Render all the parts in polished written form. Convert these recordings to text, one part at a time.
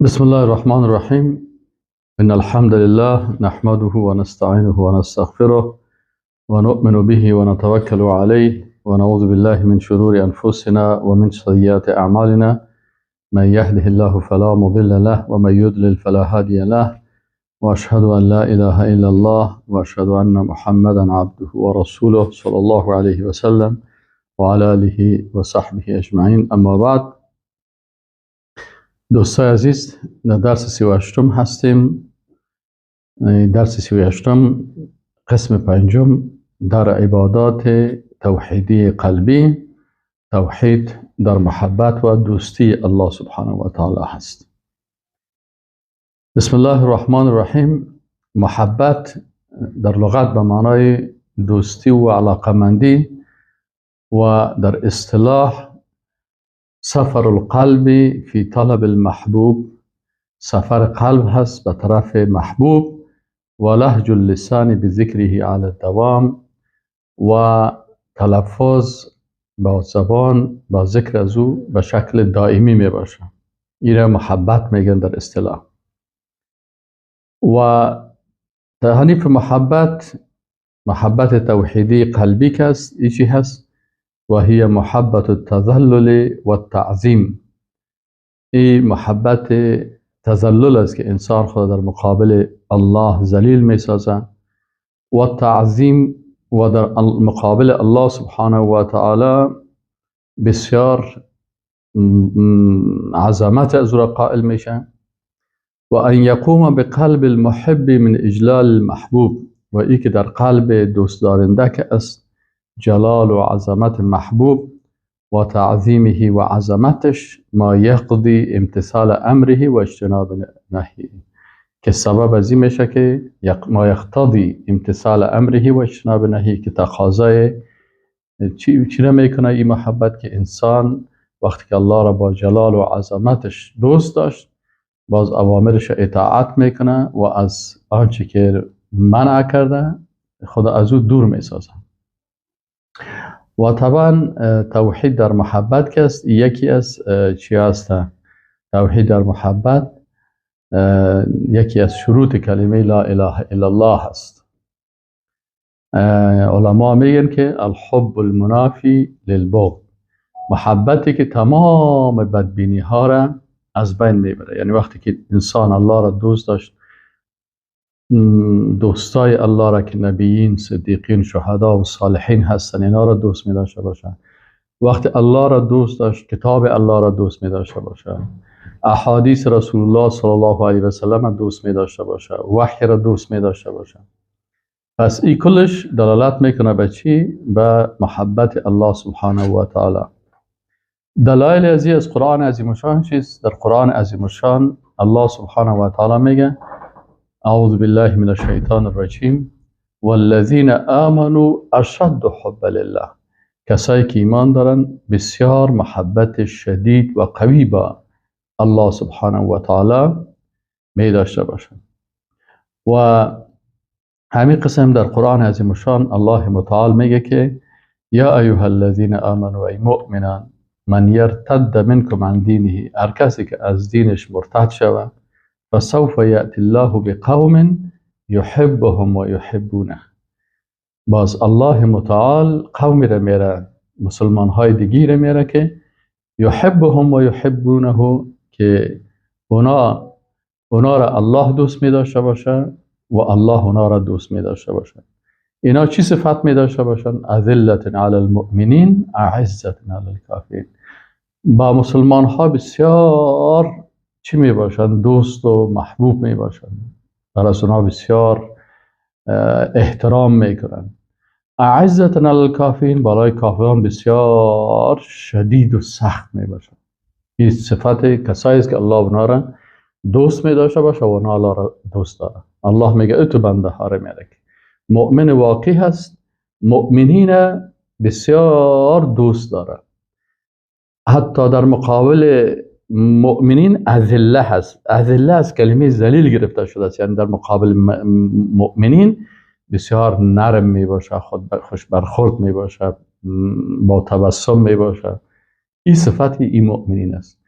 بسم الله الرحمن الرحيم. إن الحمد لله نحمده ونستعينه ونستغفره ونؤمن به ونتوكل عليه ونعوذ بالله من شرور أنفسنا ومن سيئات أعمالنا. من يهده الله فلا مضل له ومن يضلل فلا هادي له، وأشهد أن لا إله إلا الله وأشهد أن محمدا عبده ورسوله صلى الله عليه وسلم وعلى آله وصحبه أجمعين. أما بعد، دوستای عزیز، در درس 38 هستیم. درس 38 قسم 5 در عبادات توحیدی قلبی، توحید در محبت و دوستی الله سبحانه و تعالی هست. بسم الله الرحمن الرحیم. محبت در لغت به معنای دوستی و علاقمندی و در اصطلاح سفر القلب فی طلب المحبوب، سفر قلب هست به طرف محبوب، و لهج اللسان بذکره علی الدوام، و تلفظ با زبان با ذکر از او به شکل دائمی می باشه. این را محبت میگن در اصطلاح. و تعریف محبت توحیدی قلبی که است، ایچی هست؟ و هی محبت التذلل و التعظیم. این محبت تذلل است که انسان خود در مقابل الله ذلیل می سازه، و تعظیم و در مقابل الله سبحانه و تعالی بسیار عظمت از را قائل میشه. و ان یقوم بقلب المحب من اجلال المحبوب، و ای که در قلب دوست دارنده که است جلال و عظمت محبوب و تعظیمه و عظمتش ما یقضی امتثال امره و اجتناب نهیه، که سبب از این میشه که ما یقتضی امتثال امره و اجتناب نهیه، که تقاضای چی را میکنه این محبت؟ که انسان وقتی که الله را با جلال و عظمتش دوست داشت، باز اوامرش اطاعت میکنه و از آنچه که منع کرده خود از او دور میسازه. و طبعا توحید در محبت که است، یکی از چی هست؟ توحید در محبت یکی از شروط کلمه لا اله الا الله هست. علما میگن که الحب المنافی للبغض، محبتی که تمام بدبینی ها را از بین میبره. یعنی وقتی که انسان الله را دوست داشت، دوستای الله را که نبیین، صدیقین، شهدا و صالحین هستن، اینا را دوست می داشته باشن. وقتی الله را دوست داشت، کتاب الله را دوست می داشته باشن، احادیث رسول الله صلی الله علیه و سلم دوست می داشته باشن، وحی را دوست می داشته باشن. پس این کلش دلالت میکنه به چی؟ به محبت الله سبحانه و تعالی. دلایل از قرآن عظیم الشان چیست؟ در قرآن عظیم الشان الله سبحانه و تعالی میگه اعوذ بالله من الشیطان الرجیم والذین آمنوا اشد حب لله، کسایی که ایمان دارن بسیار محبت شدید و قوی با الله سبحانه و تعالی می داشته باشند. و همین قسم در قرآن عظیم الشان الله متعال میگه که یا ایها الذین آمنوا، ای مؤمنان، من یرتد منکم عن دینه، هر کسی که از دینش مرتد شود، فسوف یأتی الله بقوم یحبهم و یحبونه، باز الله متعال قومی را میره، مسلمان های دیگی را میره که یحبهم و یحبونه، که اونا را الله دوست می داشته باشه و الله اونا را دوست می داشته باشه. اینا چی صفت می داشته باشن؟ اذلة علی المؤمنین اعزة علی الکافرین. با مسلمان ها بسیار چی می باشن؟ دوست و محبوب می باشن، برای اونا بسیار احترام می کنن. اعزة علی الکافرین، بالای کافران بسیار شدید و سخت می باشن. این صفت کسایی است که الله اونا را دوست می داشته باشه و اونا الله را دوست داره. الله میگه اتو بنده ها را میگه مؤمن واقعی هست، مؤمنین بسیار دوست داره. حتی در مقابل مؤمنین اذله هست. اذله از کلمه ذلیل گرفته شده است، یعنی در مقابل مؤمنین بسیار نرم می باشه، خوش برخورد می باشه، با تبسم می باشه. این صفت این مؤمنین است.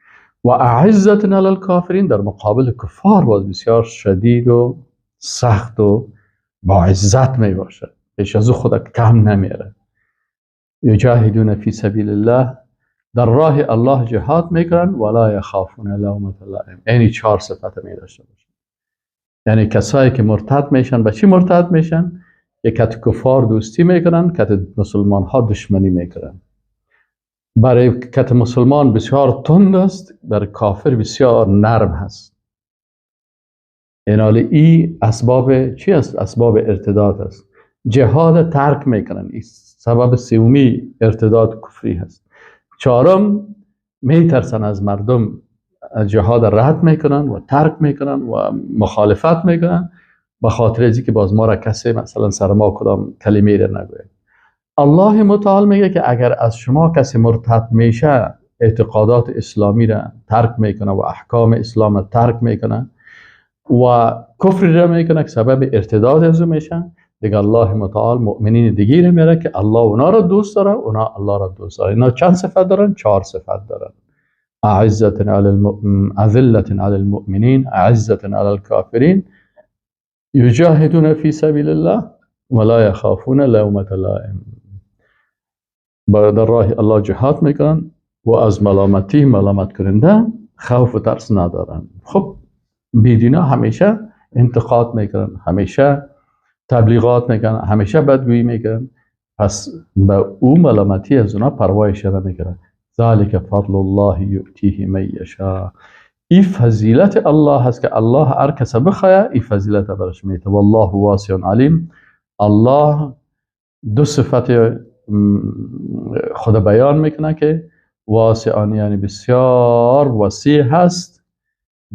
و اعزت علی الکافرین، در مقابل کفار باز بسیار شدید و سخت و با عزت می باشد، پیش از او خود کم نمیره. یجاهدون فی سبیل الله، در راه الله جهاد میکنن، ولا یخافون لومة لائم. یعنی 4 صفت می داشته باشه. یعنی کسایی که مرتد میشن، به چی مرتد میشن؟ یک کت کفار دوستی میکنن، کت مسلمان ها دشمنی میکنن. برای کت مسلمان بسیار تند است، برای کافر بسیار نرم هست. این اسباب چی است؟ اسباب ارتداد است. جهاد ترک میکنن، این سبب سومی ارتداد کفری هست. 4م میترسن از مردم، جهاد رد میکنن و ترک میکنن و مخالفت میکنن، به خاطر اینکه که باز ما را کسی مثلا سر ما کدام کلمه را نگوید. الله متعال میگه که اگر از شما کسی مرتد میشه، اعتقادات اسلامی را ترک میکنه و احکام اسلام را ترک میکنه و کفر را میکنه که سبب ارتداد از او میشن، دیگه الله متعال مؤمنین دیگه را میره که الله اونا را دوست داره، اونا الله را دوست داره. اینا چند صفت دارن؟ 4 صفت دارن. اعزت علی اذلت علی المؤمنین، اعزت علی الکافرین، یجاهدون فی سبیل الله ولا یخافون لومة لائم. در راه الله جهاد میکنن و از ملامت کننده خوف و ترس ندارن. خب بیدینا همیشه انتقاد میکنن، همیشه تبلیغات میکنن، همیشه بدگویی میکنن، پس به او ملامتی از اونا پروایش نمیکنن. ذلك فضل الله یؤتیه من یشاء. این فضیلت الله هست که الله هر کس بخواه این فضیلت برش میده. والله واسع علیم. الله 2 صفت خود بیان میکنه که واسعان، یعنی بسیار وسیع هست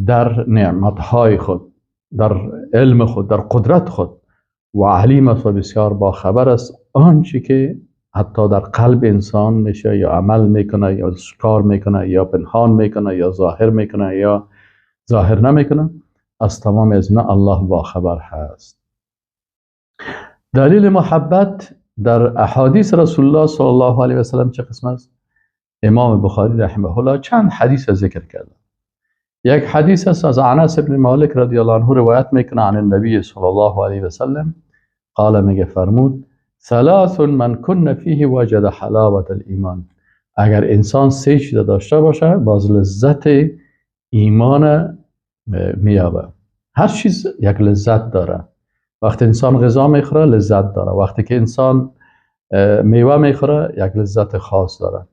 در نعمتهای خود، در علم خود، در قدرت خود، و علیم است و بسیار باخبر است آنچه که حتی در قلب انسان میشه، یا عمل میکنه یا کار میکنه یا پنهان میکنه یا ظاهر میکنه یا ظاهر نمیکنه، از تمام از اینا الله باخبر هست. دلیل محبت در احادیث رسول الله صلی الله علیه و سلم چه قسم است؟ امام بخاری رحمه الله چند حدیث ذکر کرده. یک حدیث است از انس بن مالک رضی الله عنه روایت میکنه عن النبی صلی الله علیه و سلم قال، میگه فرمود 3 من کن فیه وجد حلاوت الایمان. اگر انسان 3 چیز داشته باشه باز لذت ایمان میابه. هر چیز یک لذت داره. وقتی انسان غذا میخوره لذت داره، وقتی که انسان میوه میخوره یک لذت خاص داره.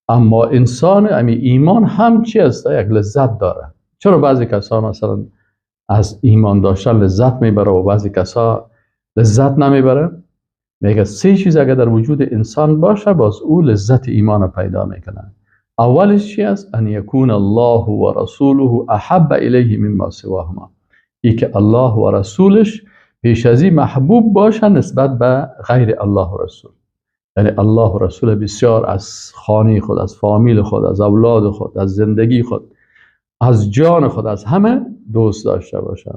اما انسان ایمان هم چی است؟ یک لذت داره. چرا بعضی کسا مثلا از ایمان داشتن لذت میبره و بعضی کسا لذت نمیبره؟ میگه 3 چیز اگر در وجود انسان باشه باز او لذت ایمان پیدا میکنه. اولش چی است؟ ان یکون الله و رسوله احب الیه مما سواهما. ای که الله و رسولش پیش از این محبوب باشه نسبت به غیر الله و رسول. یعنی الله و رسول بسیار از خانه خود، از فامیل خود، از اولاد خود، از زندگی خود، از جان خود، از همه دوست داشته باشه.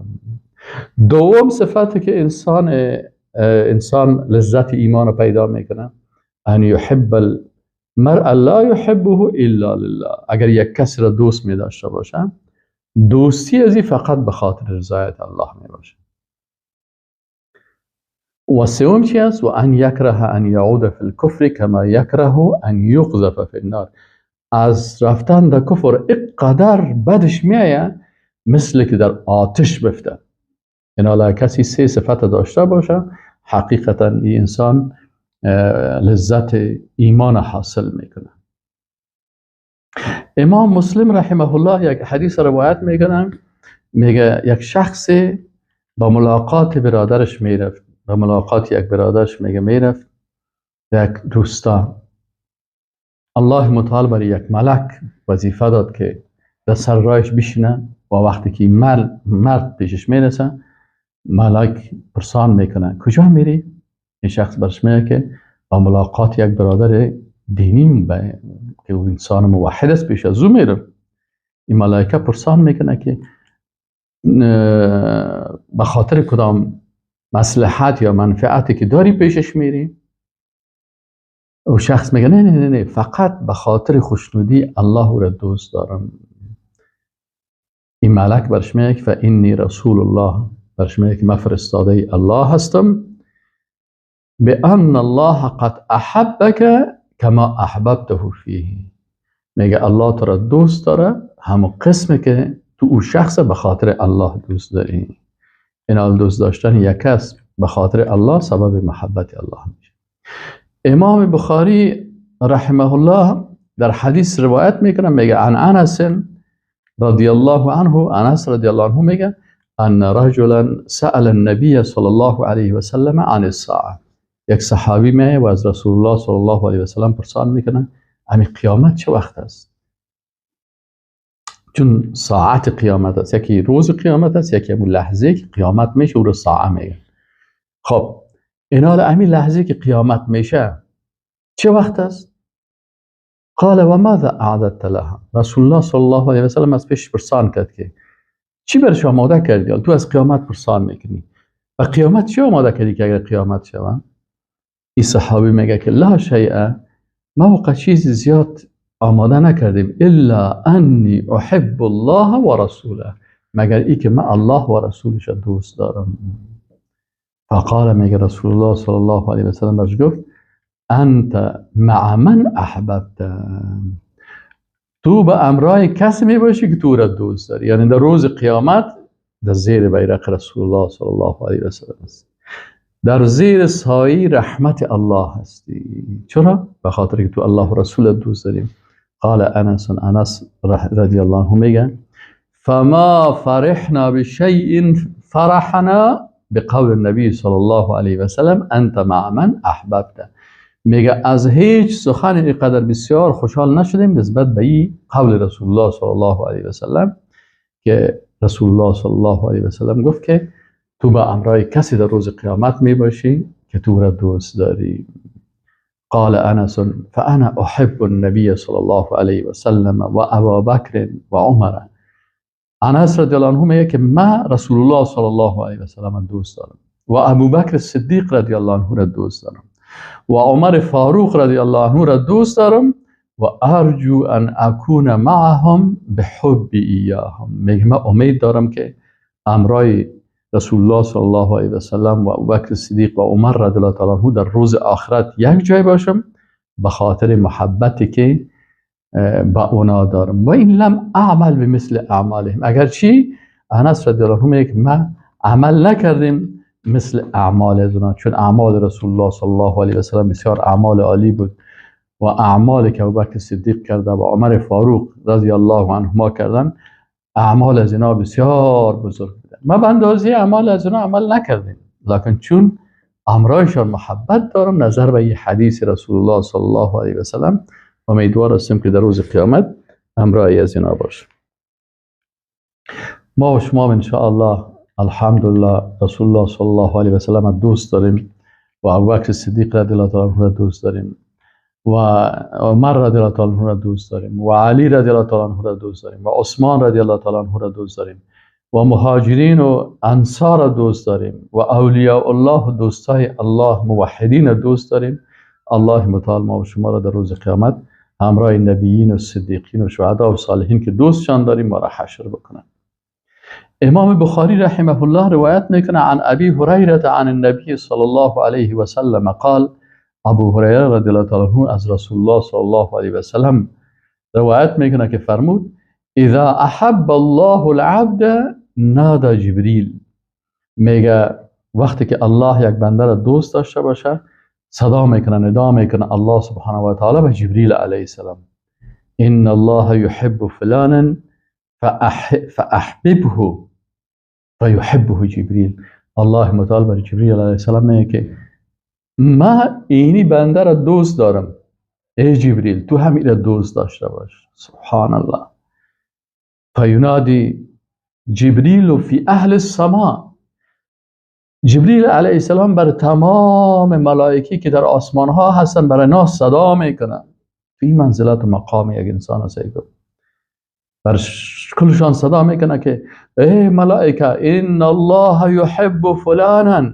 دوم صفتی که انسان لذت ایمان پیدا میکنه، ان یحب المرء لا یحبه الا لله. اگر یک کس را دوست می داشته باشه، دوستی از این فقط به خاطر رضایت الله می باشه. و سوم چی است؟ و ان یکره ان یعود فی الکفر کما یکره ان یقذف فی النار. از رفتن در کفر اقدر بدش میایه مثل که در آتش بفته. این حالا کسی 3 صفت داشته باشه حقیقتا این انسان لذت ایمان حاصل میکنه. امام مسلم رحمه الله یک حدیث روایت میکنه، میگه یک شخص با ملاقات برادرش میرفت، با ملاقات یک برادرش میرفت یک روستا. الله متعال برای یک ملک وظیفه داد که در سر راهش بشینه و وقتی که مرد پیشش میرسه ملک پرسان میکنه کجا میری؟ این شخص برش میگه که با ملاقات یک برادر دینی که او انسان موحد است پیش از او میره. این ملائکه پرسان میکنه که به خاطر کدام مصلحت یا منفعتی که داری پیشش میری؟ او شخص میگه نه فقط به خاطر خوشنودی الله را دوست دارم. این ملک برش میگه و اینی رسول الله، برش میگه که من فرستاده الله هستم، به ان الله قد احبک کما احببته فیه. میگه الله تو را دوست داره همون قسمی که تو او شخص به خاطر الله دوست داری. این دوست داشتن یک کس به خاطر الله سبب محبت الله میشه. امام بخاری رحمه الله در حدیث روایت میکنه، میگه عن انس رضی الله عنه، انس رضی الله عنه میگه ان رجلا سأل النبی صلی الله علیه و سلم عن الساعه. یک صحابی میه و از رسول الله صلی الله علیه و سلم پرسان میکنه همین قیامت چه وقت است؟ چون ساعت قیامت است، یکی روز قیامت است، یکی همون لحظه که قیامت میشه او رو ساعه میگن. خب اینا همین لحظه که قیامت میشه چه وقت است؟ قال و ماذا اعددت لها. رسول الله صلی الله علیه و سلم از پیش پرسان کرد که چی برش آماده کردی؟ تو از قیامت پرسان میکنی و قیامت چی آماده کردی که اگر قیامت شود؟ این صحابی میگه که لا شیء، ما وقت چیزی زیاد آماده نکردیم الا انی احب الله و رسوله، مگر ای که من الله و رسولش دوست دارم. فقال، میگه رسول الله صلی الله علیه و سلم برش گفت انت مع من احببت، تو به امرای کسی میباشی که تو را دوست داری. یعنی در روز قیامت در زیر بیرق رسول الله صلی الله علیه و سلم است، در زیر سایه رحمت الله هستی. چرا؟ به خاطر که تو الله و رسول دوست داریم. قال انس رضی الله عنه میگه فما فرحنا بشیء فرحنا بقول النبی صلی الله علیه و سلم انت مع من احببت. میگه از هیچ سخن اینقدر بسیار خوشحال نشدیم نسبت به این قول رسول الله صلی الله علیه و سلم که رسول الله صلی الله علیه و سلم گفت که تو به امرای کسی در روز قیامت میباشی که تو را دوست داری. قال انس فانا احب النبی صلی الله علیه و سلم و ابا بکر و عمر. انس رضی الله عنه میگه که من رسول الله صلی الله علیه و سلم دوست دارم و ابو بکر صدیق رضی الله عنه را دوست دارم و عمر فاروق رضی الله عنه را دوست دارم و ارجو ان اکون معهم بحب ایاهم. میگه من امید دارم که امرای رسول الله صلی الله علیه و سلم و ابوبکر صدیق و عمر رضی الله تعالی عنه در روز آخرت یک جای باشم به خاطر محبتی که با اونا دارم. و این لم اعمل بمثل اعمالهم، اگرچه انس رضی الله عنه میگه که ما عمل نکردیم مثل اعمال از اونا، چون اعمال رسول الله صلی الله علیه و سلم بسیار اعمال عالی بود و اعمالی که ابوبکر صدیق کرده و عمر فاروق رضی الله عنهما کردن اعمال از اینا بسیار بزرگ بودن. ما به اندازه اعمال از اینا عمل نکردیم، لکن چون امرایشان محبت دارم نظر به این حدیث رسول الله صلی الله علیه و سلم امیدوار هستم که در روز قیامت امرای از اینا باشه. ما و شما ان شاء الله الحمدلله رسول الله صلی الله علیه و سلم دوست داریم و ابوبکر صدیق رضی الله تعالی عنه دوست داریم و عمر رضی الله تعالی عنه دوست داریم و علی رضی الله تعالی عنه دوست داریم و عثمان رضی الله تعالی عنه دوست داریم و مهاجرین و انصار دوست داریم و اولیاء الله دوستای الله موحدین دوست داریم. الله متعال ما و شما را در روز قیامت همراه نبیین و صدیقین و شهدا و صالحین که دوستشان داریم ما را حشر بکنه. امام بخاری رحمه الله روایت میکنه عن ابی هریره عن النبی صلی الله علیه و سلم قال، ابو هریره رضی الله تعالی عنه از رسول الله صلی الله علیه و سلم روایت میکنه که فرمود اذا احب الله العبد نادى جبریل. میگه وقتی که الله یک بنده را دوست داشته باشه صدا میکنه، ندا میکنه الله سبحانه و تعالی به جبریل علیه السلام ان الله يحب فلانا فاحببه فيحبه جبریل. الله متعال بر جبریل علیه السلام میگه که من اینی بنده را دوست دارم، ای جبریل تو هم این دوست داشته باش. سبحان الله. فینادی جبریل فی اهل السماء. جبریل علیه السلام بر تمام ملائکی که در آسمان ها هستن برای ناس صدا میکنن. فی منزلت و مقام یک انسان است. بر کلشان صدا میکنه که ای ملائکه ان الله يحب فلانا،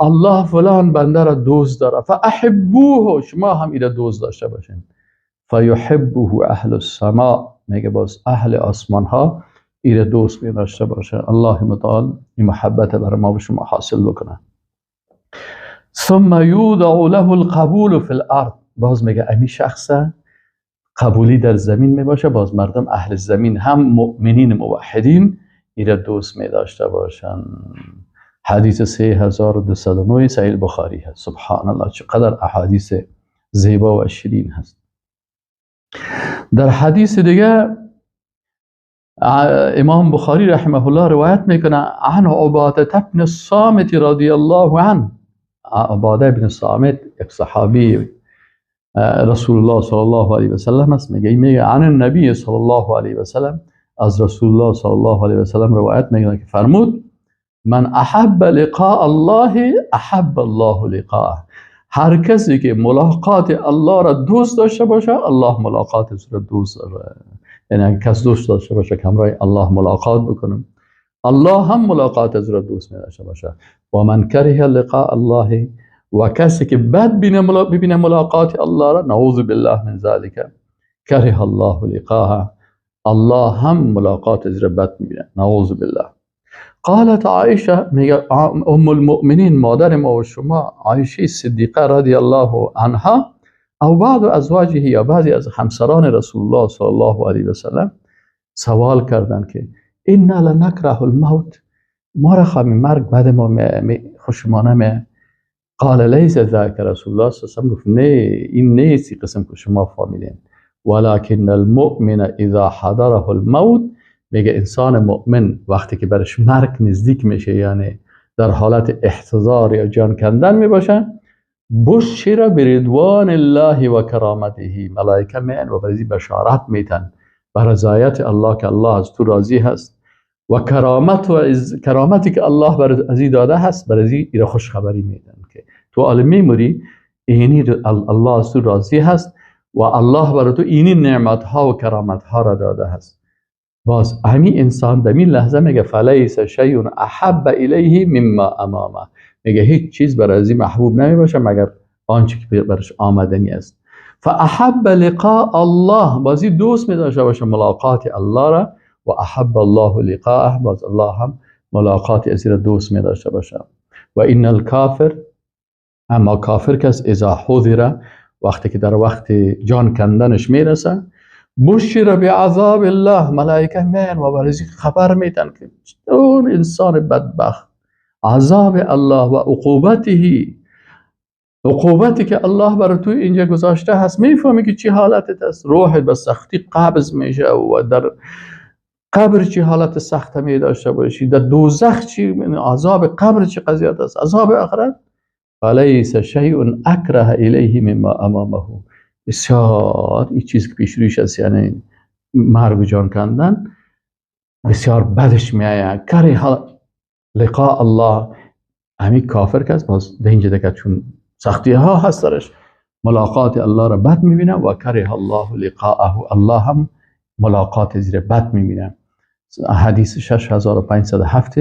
الله فلان بنده را دوست داره، فاحبوه شما هم این دوست داشته باشین. فیحبه اهل السماء، میگه باز اهل آسمان ها ایر دوست می داشته باشه. الله متعال این محبت بر ما و شما حاصل بکنه. ثم یوضع له القبول فی الارض، باز میگه امی شخص قبولی در زمین می باشه، باز مردم اهل زمین هم مؤمنین موحدین ایر دوست می داشته باشن. حدیث 3209 صحیح بخاری هست. سبحان الله چقدر احادیث زیبا و شیرین هست. در حدیث دیگه امام بخاری رحمه الله روایت میکنه عن عباده بن الصامت رضی الله عنه. عباده بن الصامت یک صحابی رسول الله صلی الله علیه و سلم است. میگه عن النبی صلی الله علیه و سلم، از رسول الله صلی الله علیه و سلم روایت میکنه که فرمود من احب لقاء الله احب الله لقاءه. هر کسی که ملاقات الله را دوست داشته باشه الله ملاقاتش را دوست داره. یعنی اگه کس دوست داشته باشه که همراه الله ملاقات بکنم، الله هم ملاقات از را دوست می داشته باشه. و من کره لقاء الله، و کسی که بد ببینه ملاقات الله را، نعوذ بالله من ذلك، کره الله لقاءه، الله هم ملاقات از را بد میبینه، نعوذ بالله. قالت عائشه، میگه ام المؤمنین مادر ما و شما عایشه صدیقه رضی الله عنها، او بعض ازواجه، یا بعضی از همسران رسول الله صلی الله علیه و سلم سوال کردند که انا لنکره الموت، ما را خواهیم مرگ بعد ما خوشمانه می. قال لیس ذاک، رسول الله صلی الله علیه و سلم گفت نه این نیستی قسم که شما فهمیدین، ولکن المؤمن اذا حضره الموت، میگه انسان مؤمن وقتی که برش مرگ نزدیک میشه، یعنی در حالت احتضار یا جان کندن میباشه، بشر برضوان الله و کرامته، ملائکه میان و برای بشارت میتن بر رضایت الله که الله از تو راضی هست، و کرامتی که الله بر ازی داده هست، بر ازی ایره خوش خبری میدن که تو عالم میموری اینی الله از تو راضی هست و الله بر تو اینی نعمت ها و کرامت ها را داده هست. باز همین انسان در این لحظه میگه فلیس شیء احب الیه مما امامه، میگه هیچ چیز برای ازی محبوب نمی باشه مگر آنچه که برش آمدنی است. فاحب لقاء الله، بازی دوست می داشته باشه ملاقات الله را، و احب الله لقاءه، باز الله هم ملاقات ازی را دوست می داشته باشه. و ان الکافر، اما کافر کس اذا حضر، وقتی که در وقت جان کندنش میرسه، بشر بعذاب الله، ملائکه میان و برای خبر میدن که اون انسان بدبخت عذاب الله و عقوبتی که الله برای تو اینجا گذاشته هست، میفهمی که چی حالتت است. روحت به سختی قبض میشه و در قبر چی حالت سخت می داشته باشی، در دوزخ چی عذاب قبر چی قضیت است، عذاب آخرت. فلیس شیء اکره الیه مما امامه، بسیار این چیز که پیش رویش است، یعنی مرگ و جان کندن، بسیار بدش میآید. کره لقاء الله، همین کافر کس باز ده اینجا دیگه چون سختی ها هست درش، ملاقات الله را بد میبینه، و کره الله لقاءه، الله هم ملاقات زیر بد میبینه. حدیث 6507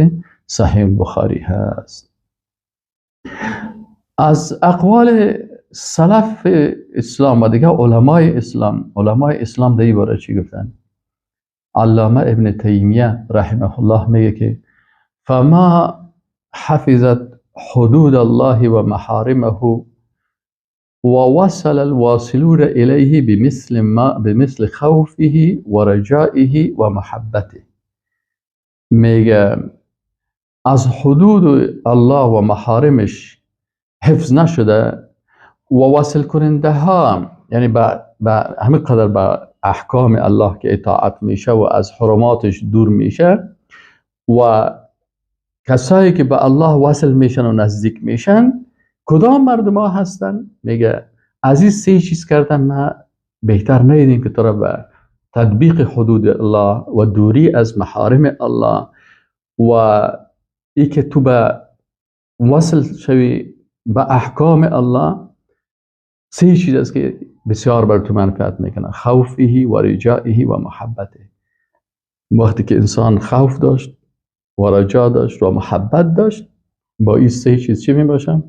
صحیح بخاری هست. از اقوال سلف اسلام و دیگه علمای اسلام در این باره چی گفتن؟ علامه ابن تیمیه رحمه الله میگه که فما حفظت حدود الله و محارمه و وصل الواصلون الیه بمثل خوفه و رجائه و محبته. میگه از حدود الله و محارمش حفظ نشده و وصل کننده ها، یعنی با همین قدر با احکام الله که اطاعت میشه و از حرماتش دور میشه، و کسایی که به الله وصل میشن و نزدیک میشن کدام مردم ها هستن؟ میگه از این سه چیز کردن ما بهتر نیدیم که تو را به تطبیق حدود الله و دوری از محارم الله و ای که تو به وصل شوی به احکام الله. سه چیز است که بسیار بر تو منفعت میکنه: خوفه و رجائه و محبته. وقتی که انسان خوف داشت و رجا داشت و محبت داشت، با این سه چیز چی میباشم؟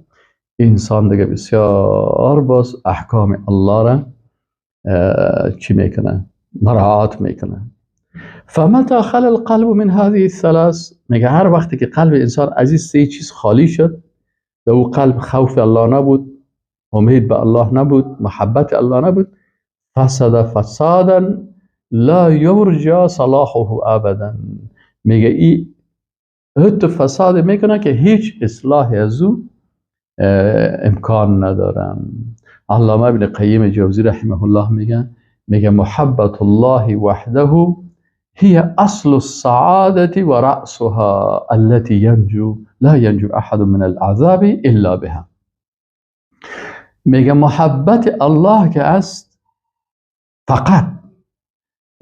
انسان دیگه بسیار باز احکام الله را چی میکنه؟ مراعات میکنه. فمتى خل القلب من هذه الثلاث، میگه هر وقتی که قلب انسان از این سه چیز خالی شد، در او قلب خوف الله نبود، امید به الله نبود، محبت الله نبود، فسد فسادا لا یرجى صلاحه ابدا، میگه این حتی فساد میکنه که هیچ اصلاح از او امکان ندارم. علامه ابن قیم جوزی رحمه الله میگه محبت الله وحده هي اصل السعادة و رأسها التي لا ينجو احد من العذاب الا بها. میگه محبت الله که است فقط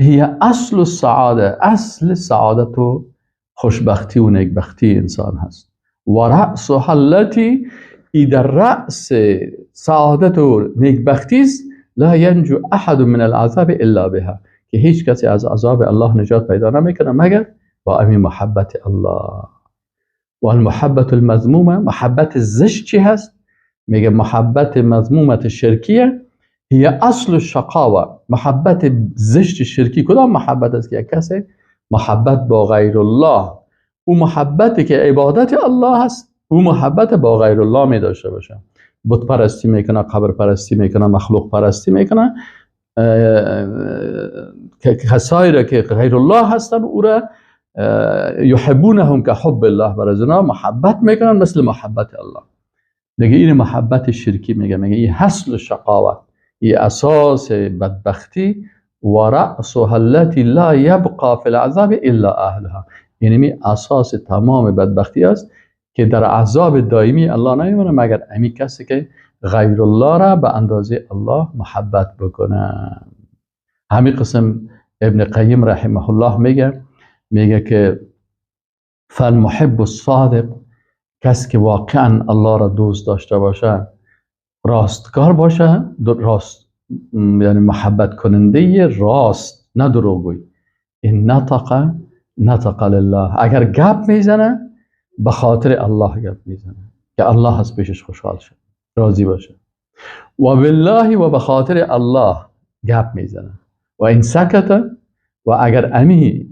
هي اصل السعاده، اصل سعادت و خوشبختی و نیکبختی انسان هست. و رأسها التي، ای در رأس سعادت و نیکبختی است، لا ینجو احد من العذاب الا بها، که هیچ کسی از عذاب الله نجات پیدا نمیکنه مگر با همین محبت الله. و المحبت المذمومه، محبت زشت چی هست؟ میگه محبت مذمومه شرکیه هی اصل الشقاوه، محبت زشت شرکی کدام محبت است؟ که یک کسی محبت با غیر الله، او محبتی که عبادت الله هست، او محبت با غیر الله می داشته باشه. بت پرستی میکنه، قبر پرستی میکنه، مخلوق پرستی میکنه، کسایی را که غیر الله هستن او را یحبونهم که حب الله، برای زنا محبت میکنن مثل محبت الله. دیگه این محبت شرکی میگه این حاصل شقاوت، این اساس بدبختی. و رأسها التي لا يبقى في العذاب الا اهلها، یعنی می اساس تمام بدبختی است که در عذاب دائمی الله نمیمونه مگر همین کسی که غیر الله را به اندازه الله محبت بکنه. همین قسم ابن قیم رحمه الله میگه که فالمحب الصادق، کسی که واقعا الله را دوست داشته باشه، راستکار باشه، راست یعنی محبت کننده راست، نه دروغگوی. این نطق لله، اگر گپ میزنه به خاطر الله گپ میزنه که الله از پیشش خوشحال شه، راضی باشه. و بالله، و به خاطر الله گپ میزنه. و این سکت، و اگر امی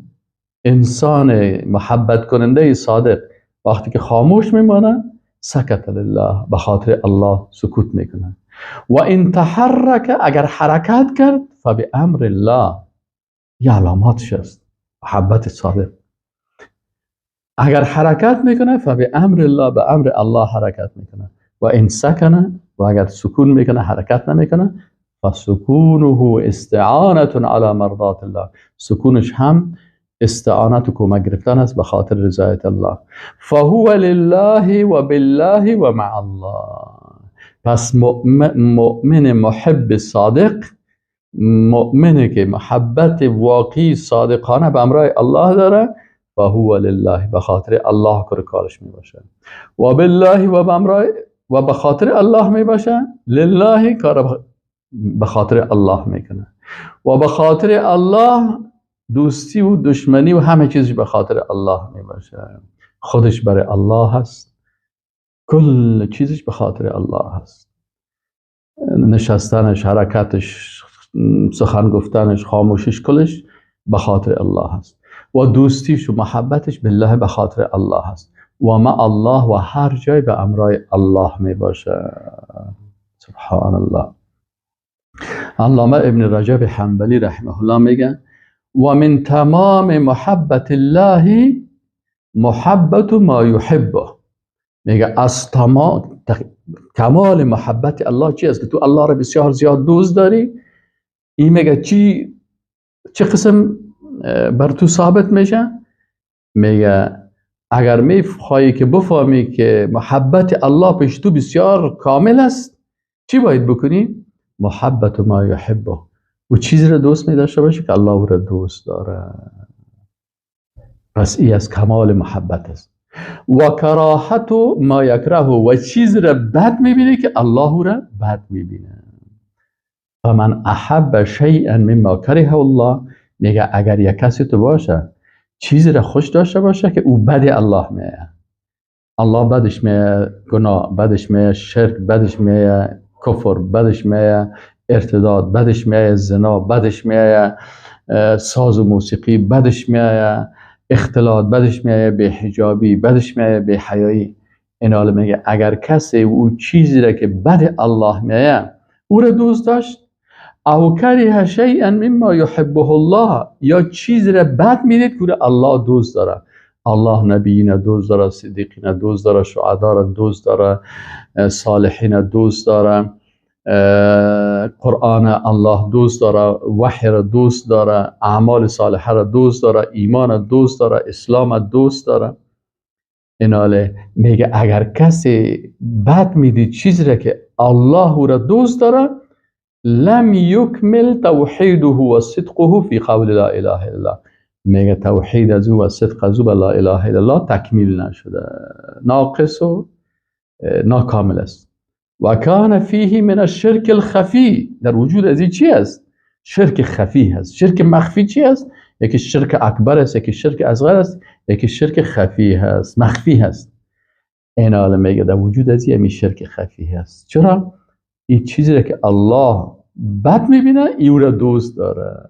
انسان محبت کننده صادق وقتی که خاموش میمانه، سکت لله، به خاطر الله سکوت میکنه. و این تحرک، اگر حرکت کرد، فبامر الله، یه علاماتش است محبت صادق. اگر حرکت میکنه فبامر الله، به امر الله حرکت میکنه. و این سکنه، و اگر سکون میکنه حرکت نمیکنه، فسکونه استعانه علی مرضات الله، سکونش هم استعانت و کمک گرفتن است به خاطر رضایت الله. فهو لله و بالله و مع الله. پس مؤمن محب صادق، مؤمنه که محبت واقعی صادقانه به امرای الله داره، فهو لله، به خاطر الله کارش میباشه. و بالله، و به خاطر الله میباشه. لله، کار به خاطر الله میکنه. و به خاطر الله دوستی و دشمنی و همه چیزش به خاطر الله میباشه. خودش برای الله هست، کل چیزش به خاطر الله هست. نشستنش، حرکتش، سخن گفتنش، خاموشیش، کلش به خاطر الله هست. و دوستیش و محبتش بالله به خاطر الله هست. و مع الله، و هر جای به امرای الله میباشه. سبحان الله. علامه ابن رجب حنبلی رحمه الله میگه و من تمام محبت الله محبت ما یحبه، میگه از کمال محبت الله چی است؟ که تو الله را بسیار زیاد دوست داری. این میگه چه قسم بر تو ثابت میشه؟ میگه اگر میخوایی که بفهمی که محبت الله پیش تو بسیار کامل است، چی باید بکنی؟ محبت ما یحبه، و چیزی را دوست میداشته باشی که الله او را دوست داره. پس این از کمال محبت است. و کراهت ما یکره، و چیز را بد میبینی که الله او را بد میبینه. فمن احب شیئا مما کره الله، میگه اگر یک کسی تو باشه چیزی را خوش داشته باشه که او بد الله میه، الله بدش میه گناه، بدش میه شرک، بدش میه کفر، بدش میه ارتداد، بدش میه زنا، بدش میه ساز و موسیقی بدش میآید، اختلاط بدش میآید، به حجابی بدش میآید، به حیایی. این حال میگه اگر کسی او چیزی را که بد الله میآید او را دوست داشت، او کره شیئا مما یحبه الله، یا چیزی را بد میدید که الله دوست داره. الله نبیین دوست داره، صدیقین دوست داره، شهدا را دوست داره، صالحین دوست داره، قرآن الله دوست داره، وحی را دوست داره، اعمال صالحه را دوست داره، ایمان دوست داره، اسلام دوست داره. ایناله میگه اگر کسی بد میدید چیزی را که الله او را دوست داره، لم یکمل توحیده و صدقه فی قول لا اله الا الله. میگه توحید از او و صدق از او به لا اله الا الله تکمیل نشده، ناقص و ناکامل است. و کان فیه من الشرک الخفی، در وجود از این چی است؟ شرک خفی هست. شرک مخفی چی است؟ یکی شرک اکبر است، یکی شرک اصغر است، یکی شرک خفی هست، مخفی هست. این عالم میگه در وجود از این شرک خفی هست. چرا؟ این چیزی را که الله بد میبینه او را دوست داره،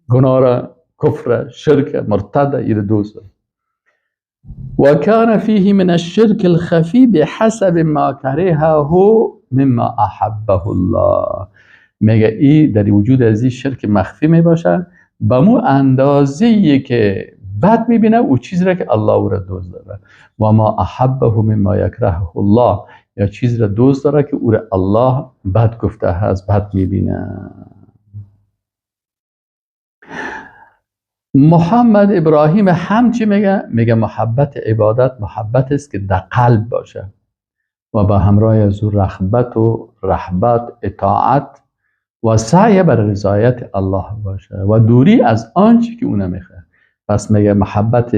گناه را، کفر، شرک، مرتد ای را دوست داره. و کان فیه من الشرک الخفی بحسب ما کرهه مما احبه الله. میگه ای در وجود از این شرک مخفی میباشه به مو اندازه‌ای که بد میبینه او چیزی را که الله او را دوست داره. و ما احبه مما یکرهه الله، یا چیزی را دوست داره که او را الله بد گفته هست، بد میبینه. محمد ابراهیم هم چی میگه؟ میگه محبت عبادت محبت است که در قلب باشه و به همراه از او رغبت و رهبت، اطاعت و سعی بر رضایت الله باشه و دوری از آنچه که او نمیخواد. پس میگه محبت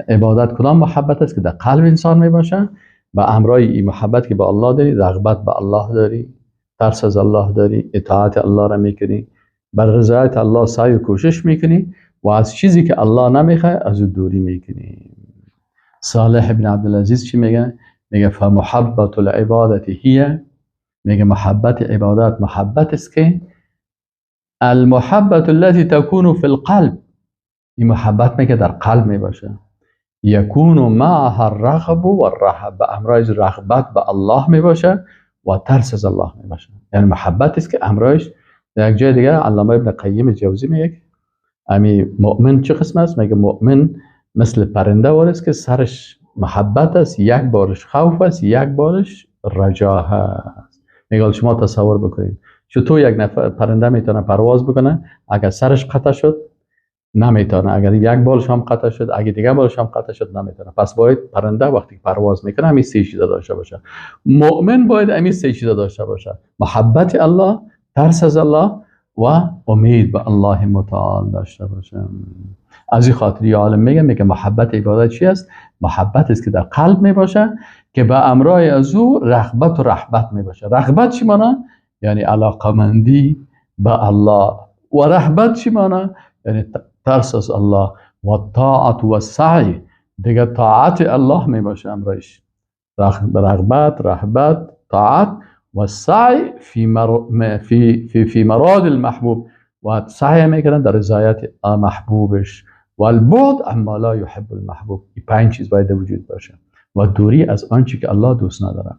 عبادت کدام محبت است که در قلب انسان میباشه؟ به همراه این محبت که به الله داری، رغبت به الله داری، ترس از الله داری، اطاعت الله را میکنی، بر رضایت الله سعی و کوشش میکنی و از چیزی که الله نمیخواد از او دوری میکنی. صالح بن عبدالعزیز چی میگه؟ میگه فمحبت العبادت هی، میگه محبت عبادت محبت است که المحبت التي تكون في القلب، این محبت میگه در قلب میباشه، یکون معها الرغب و الرهب، به امرایز رغبت به الله میباشه و ترس از الله میباشه. یعنی محبت است که امرایش. در یک جای دیگه علامه ابن قیم جوزی میگه امی مؤمن چه قسم است؟ میگه مؤمن مثل پرنده است که سرش محبت است، یک بارش خوف است، یک بارش رجا هست. میگه شما تصور بکنید چطور یک نفر پرنده میتونه پرواز بکنه؟ اگر سرش قطع شد نمیتونه، اگر یک بالش هم قطع شد، اگر دیگه بالش هم قطع شد نمیتونه. پس باید پرنده وقتی پرواز میکنه همین سه چیز داشته باشه. مؤمن باید همین سه چیز داشته باشه: محبت الله، ترس از الله و امید به الله متعال داشته باشه. از این خاطر عالم میگه محبت عبادت چی است؟ محبت است که در قلب میباشه که به امرای از او رغبت و رهبت میباشه. رغبت چی معنی؟ یعنی علاقمندی به الله. و رهبت چی معنی؟ یعنی ترس از الله. و طاعت و سعی، دیگه طاعت الله میباشه امرایش. رغبت، رهبت، طاعت و سعی فی مراد المحبوب، و سعی میکنن در رضایت محبوبش. و البعد عما لا یحب المحبوب. این 5 چیز باید وجود باشه. و دوری از آنچه که الله دوست نداره.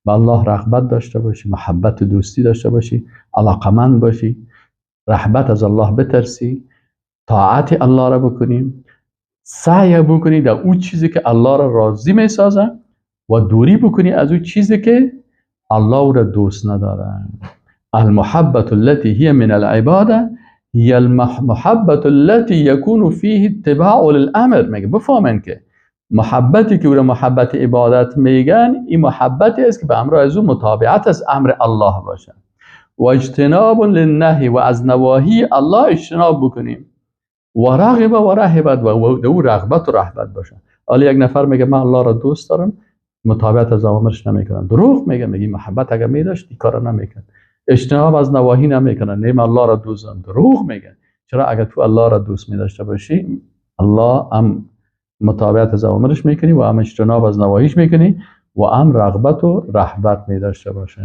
به الله رغبت داشته باشی، محبت و دوستی داشته باشی، علاقمند باشی، رهبت از الله بترسی، طاعت الله را بکنیم، سعی بکنی در اون چیزی که الله را راضی میسازه و دوری بکنی از اون چیزی که الله او را دوست نداره. المحبت التي هي من العباده هي المحبت التي يكون فيه اتباع للامر. میگه بفهمن که محبتی که او را محبت عبادت میگن، این محبتی است که به همراه از او مطابقت از امر الله باشه و اجتناب للنهی، و از نواهی الله اجتناب بکنیم، و رغبت و رهبت، و او رغبت و رهبت باشه. حالا یک نفر میگه من الله را دوست دارم، مطابقت از اوامرش نمیکنم. دروغ میگه. میگه محبت اگر میداشت این کارا نمیکرد. اجتناب از نواهی نمیکنه. نه الله را دوست دارم. دروغ میگه. چرا؟ اگر تو الله را دوست میداشته باشی، الله هم مطابقت از اوامرش میکنی و هم اجتناب از نواهیش میکنی و هم رغبت و رهبت میداشته باشی.